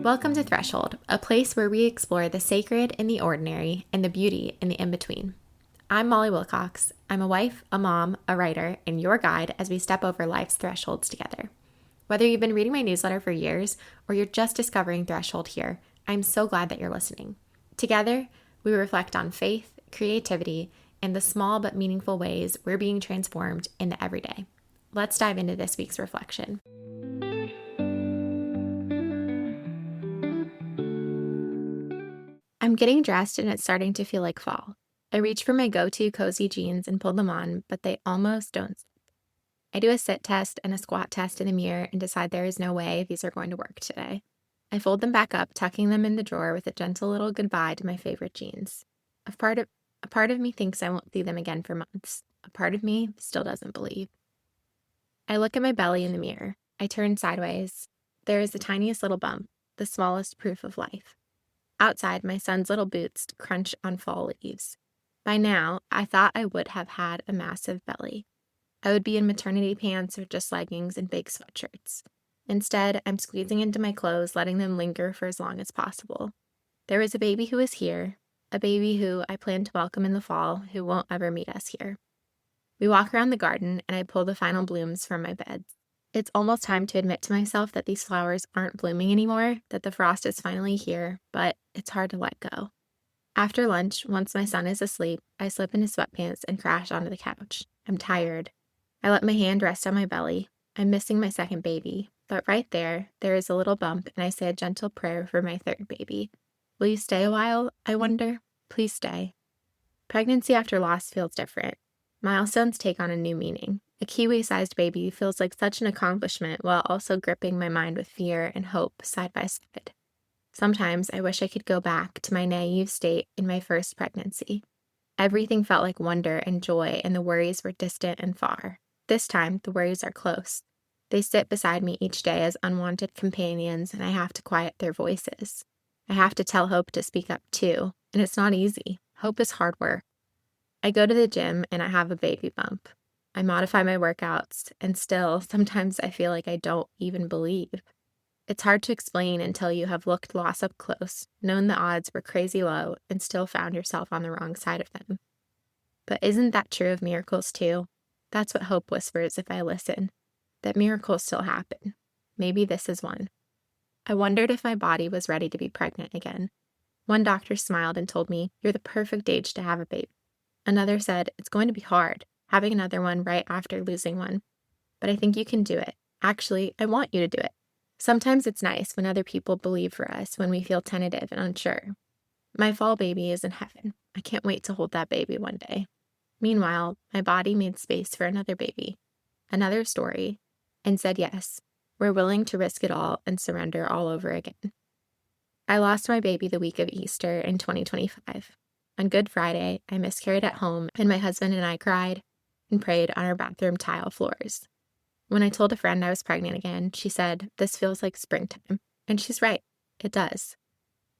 Welcome to Threshold, a place where we explore the sacred in the ordinary and the beauty in the in-between. I'm Molly Wilcox. I'm a wife, a mom, a writer, and your guide as we step over life's thresholds together. Whether you've been reading my newsletter for years or you're just discovering Threshold here, I'm so glad that you're listening. Together, we reflect on faith, creativity, and the small but meaningful ways we're being transformed in the everyday. Let's dive into this week's reflection. I'm getting dressed and it's starting to feel like fall. I reach for my go-to cozy jeans and pull them on, but they almost don't stick. I do a sit test and a squat test in the mirror and decide there is no way these are going to work today. I fold them back up, tucking them in the drawer with a gentle little goodbye to my favorite jeans. A part of me thinks I won't see them again for months. A part of me still doesn't believe. I look at my belly in the mirror. I turn sideways. There is the tiniest little bump, the smallest proof of life. Outside, my son's little boots crunch on fall leaves. By now, I thought I would have had a massive belly. I would be in maternity pants or just leggings and big sweatshirts. Instead, I'm squeezing into my clothes, letting them linger for as long as possible. There is a baby who is here, a baby who I plan to welcome in the fall, who won't ever meet us here. We walk around the garden, and I pull the final blooms from my bed. It's almost time to admit to myself that these flowers aren't blooming anymore, that the frost is finally here, but it's hard to let go. After lunch, once my son is asleep, I slip into sweatpants and crash onto the couch. I'm tired. I let my hand rest on my belly. I'm missing my second baby, but right there is a little bump, and I say a gentle prayer for my third baby. Will you stay a while, I wonder? Please stay. Pregnancy after loss feels different. Milestones take on a new meaning. A kiwi-sized baby feels like such an accomplishment while also gripping my mind with fear and hope side by side. Sometimes I wish I could go back to my naive state in my first pregnancy. Everything felt like wonder and joy, and the worries were distant and far. This time, the worries are close. They sit beside me each day as unwanted companions, and I have to quiet their voices. I have to tell Hope to speak up too, and it's not easy. Hope is hard work. I go to the gym and I have a baby bump. I modify my workouts, and still, sometimes I feel like I don't even believe. It's hard to explain until you have looked loss up close, known the odds were crazy low, and still found yourself on the wrong side of them. But isn't that true of miracles too? That's what hope whispers if I listen, that miracles still happen. Maybe this is one. I wondered if my body was ready to be pregnant again. One doctor smiled and told me, "You're the perfect age to have a baby." Another said, "It's going to be hard, having another one right after losing one. But I think you can do it. Actually, I want you to do it." Sometimes it's nice when other people believe for us when we feel tentative and unsure. My fall baby is in heaven. I can't wait to hold that baby one day. Meanwhile, my body made space for another baby, another story, and said yes, we're willing to risk it all and surrender all over again. I lost my baby the week of Easter in 2025. On Good Friday, I miscarried at home, and my husband and I cried and prayed on our bathroom tile floors. When I told a friend I was pregnant again, she said, "This feels like springtime." And she's right, it does.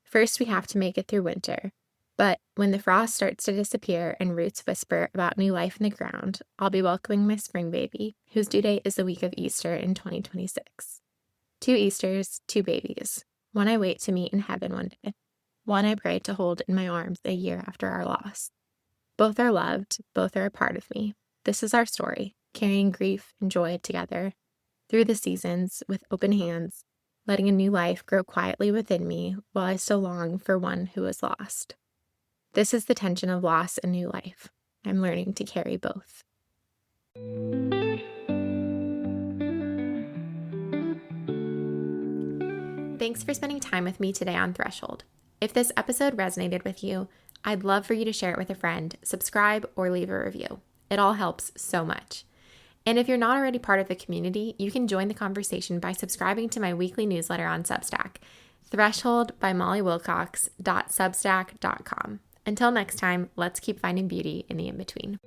First, we have to make it through winter. But when the frost starts to disappear and roots whisper about new life in the ground, I'll be welcoming my spring baby, whose due date is the week of Easter in 2026. 2 Easters, 2 babies. One I wait to meet in heaven one day. One I pray to hold in my arms a year after our loss. Both are loved, both are a part of me. This is our story, carrying grief and joy together, through the seasons with open hands, letting a new life grow quietly within me while I still long for one who was lost. This is the tension of loss and new life. I'm learning to carry both. Thanks for spending time with me today on Threshold. If this episode resonated with you, I'd love for you to share it with a friend, subscribe, or leave a review. It all helps so much. And if you're not already part of the community, you can join the conversation by subscribing to my weekly newsletter on Substack, Threshold by mollywilcox.substack.com. Until next time, let's keep finding beauty in the in-between.